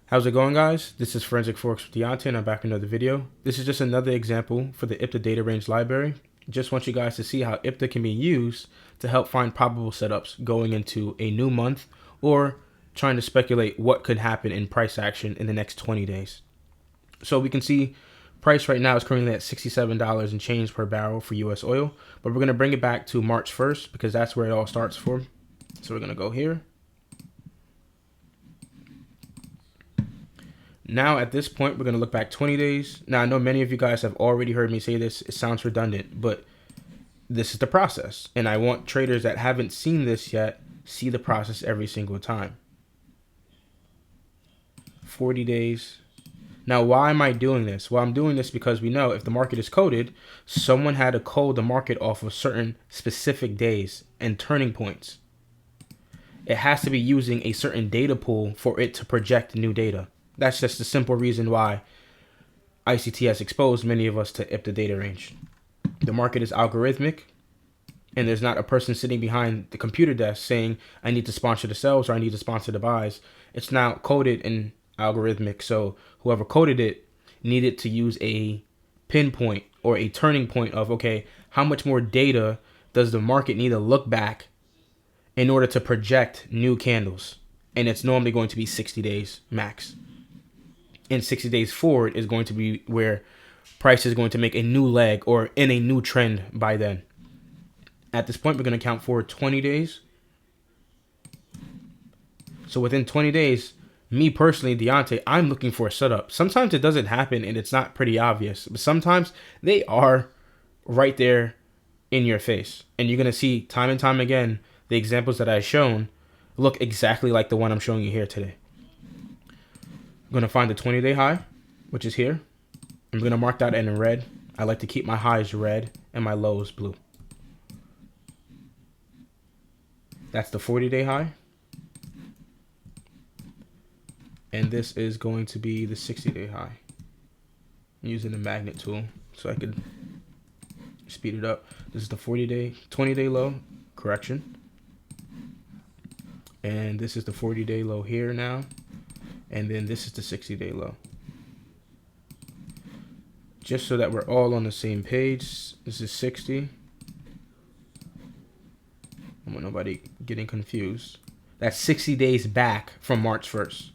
How's it going, guys? This is Forensic Forex with Deontay, and I'm back with another video. This is just another example for the IPDA data range library. Just want you guys to see how IPDA can be used to help find probable setups going into a new month or trying to speculate what could happen in price action in the next 20 days. So we can see price right now is currently at $67 and change per barrel for US oil, but we're going to bring it back to March 1st because that's where it all starts for. So we're going to go here. Now, at this point, we're going to look back 20 days. Now, I know many of you guys have already heard me say this. It sounds redundant, but this is the process. And I want traders that haven't seen this yet see the process every single time. 40 days. Now, why am I doing this? Well, I'm doing this because we know if the market is coded, someone had to code the market off of certain specific days and turning points. It has to be using a certain data pool for it to project new data. That's just the simple reason why ICT has exposed many of us to IPDA data range. The market is algorithmic, and there's not a person sitting behind the computer desk saying, I need to sponsor the sells or I need to sponsor the buys. It's now coded in algorithmic, so whoever coded it needed to use a pinpoint or a turning point of, okay, how much more data does the market need to look back in order to project new candles? And it's normally going to be 60 days max. And 60 days forward is going to be where price is going to make a new leg or in a new trend by then. At this point, we're going to count forward 20 days. So within 20 days, me personally, Deontay, I'm looking for a setup. Sometimes it doesn't happen and it's not pretty obvious, but sometimes they are right there in your face. And you're going to see time and time again, the examples that I've shown look exactly like the one I'm showing you here today. I'm going to find the 20-day high, which is here. I'm going to mark that in red. I like to keep my highs red and my lows blue. That's the 40-day high. And this is going to be the 60-day high. I'm using the magnet tool so I could speed it up. This is the 40-day, 20-day low, correction. And this is the 40-day low here now. And then this is the 60-day low. Just so that we're all on the same page, this is 60. I don't want nobody getting confused. That's 60 days back from March 1st.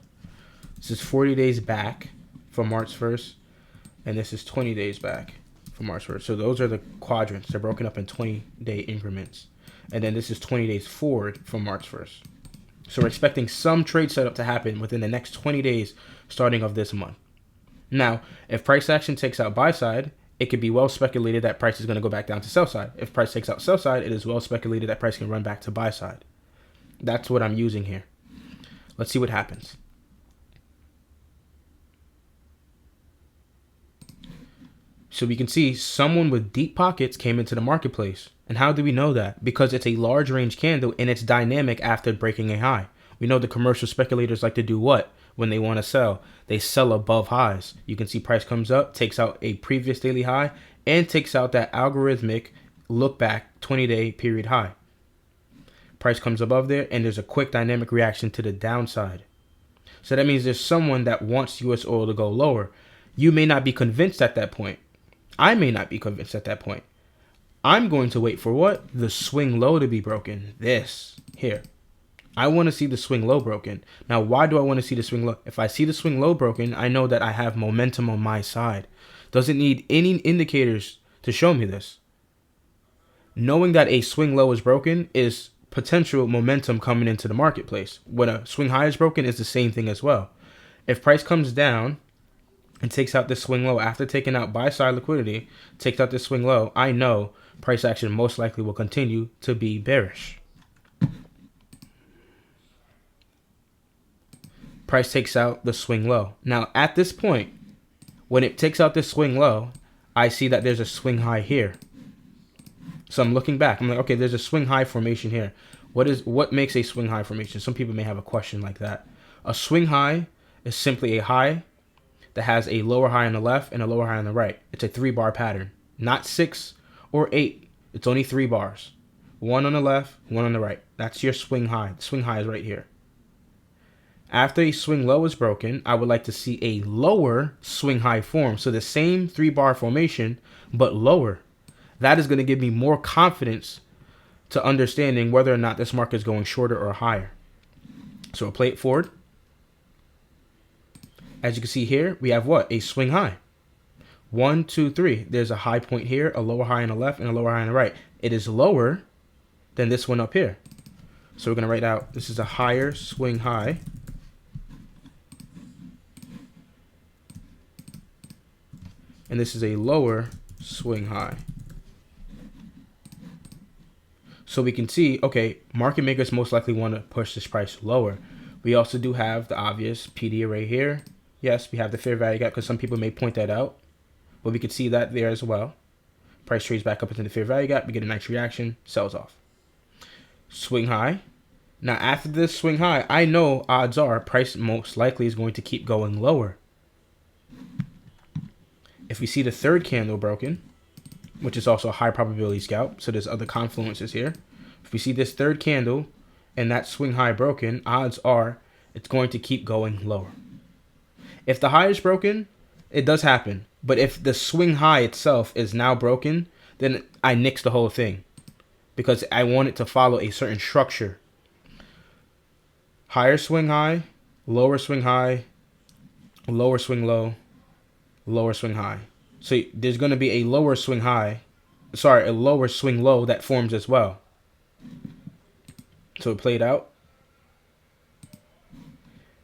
This is 40 days back from March 1st. And this is 20 days back from March 1st. So those are the quadrants. They're broken up in 20-day increments. And then this is 20 days forward from March 1st. So we're expecting some trade setup to happen within the next 20 days starting of this month. Now, if price action takes out buy side, it could be well speculated that price is going to go back down to sell side. If price takes out sell side, it is well speculated that price can run back to buy side. That's what I'm using here. Let's see what happens. So we can see someone with deep pockets came into the marketplace. And how do we know that? Because it's a large range candle and it's dynamic after breaking a high. We know the commercial speculators like to do what? When they want to sell, they sell above highs. You can see price comes up, takes out a previous daily high, and takes out that algorithmic look back 20-day period high. Price comes above there and there's a quick dynamic reaction to the downside. So that means there's someone that wants US oil to go lower. You may not be convinced at that point. I may not be convinced at that point. I'm going to wait for what? The swing low to be broken. This here. I want to see the swing low broken. Now, why do I want to see the swing low? If I see the swing low broken, I know that I have momentum on my side. Doesn't need any indicators to show me this. Knowing that a swing low is broken is potential momentum coming into the marketplace. When a swing high is broken, it's the same thing as well. If price comes down and takes out this swing low after taking out buy side liquidity, takes out this swing low, I know price action most likely will continue to be bearish. Price takes out the swing low. Now, at this point, when it takes out this swing low, I see that there's a swing high here. So I'm looking back. I'm like, okay, there's a swing high formation here. What makes a swing high formation? Some people may have a question like that. A swing high is simply a high that has a lower high on the left and a lower high on the right. It's a 3-bar pattern, not 6 or 8. It's only 3 bars. One on the left, one on the right. That's your swing high. The swing high is right here. After a swing low is broken, I would like to see a lower swing high form. So the same 3-bar formation, but lower. That is going to give me more confidence to understanding whether or not this market is going shorter or higher. So we'll play it forward. As you can see here, we have what? A swing high. 1, 2, 3. There's a high point here, a lower high on the left, and a lower high on the right. It is lower than this one up here. So we're going to write out, this is a higher swing high. And this is a lower swing high. So we can see, okay, market makers most likely want to push this price lower. We also do have the obvious PDA right here. Yes, we have the fair value gap because some people may point that out. But we can see that there as well. Price trades back up into the fair value gap. We get a nice reaction, sells off. Swing high. Now after this swing high, I know odds are price most likely is going to keep going lower. If we see the third candle broken, which is also a high probability scalp, so there's other confluences here. If we see this third candle and that swing high broken, odds are it's going to keep going lower. If the high is broken, it does happen. But if the swing high itself is now broken, then I nix the whole thing because I want it to follow a certain structure. Higher swing high, lower swing high, lower swing low, lower swing high. So there's going to be a lower swing high, sorry, a lower swing low that forms as well. So it played out.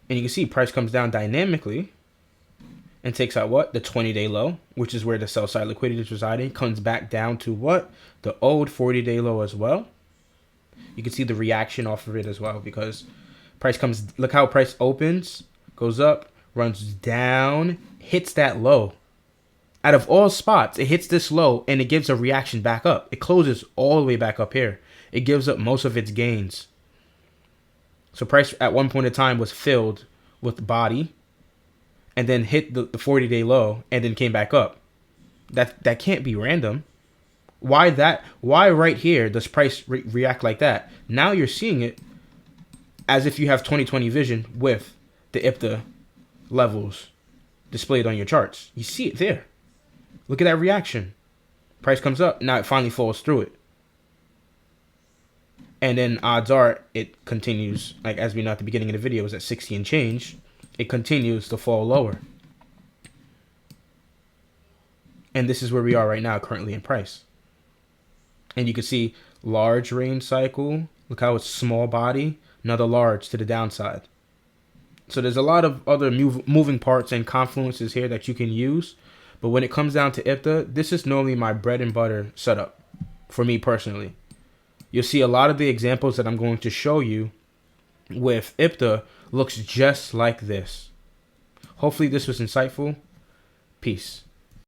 And you can see price comes down dynamically and takes out what? The 20-day low, which is where the sell side liquidity is residing, comes back down to what? The old 40-day low as well. You can see the reaction off of it as well because price comes, look how price opens, goes up, runs down, hits that low. Out of all spots, it hits this low and it gives a reaction back up. It closes all the way back up here. It gives up most of its gains. So price at one point in time was filled with body and then hit the 40-day low and then came back up. That can't be random. Why right here does price react like that? Now you're seeing it as if you have 20/20 vision with the IPDA levels displayed on your charts. You see it there. Look at that reaction. Price comes up. Now it finally falls through it. And then odds are it continues, like as we know at the beginning of the video, it was at 60 and change. It continues to fall lower. And this is where we are right now, currently in price. And you can see large range cycle. Look how it's small body. Another large to the downside. So there's a lot of other moving parts and confluences here that you can use. But when it comes down to IPDA, this is normally my bread and butter setup for me personally. You'll see a lot of the examples that I'm going to show you with IPDA looks just like this. Hopefully this was insightful. Peace.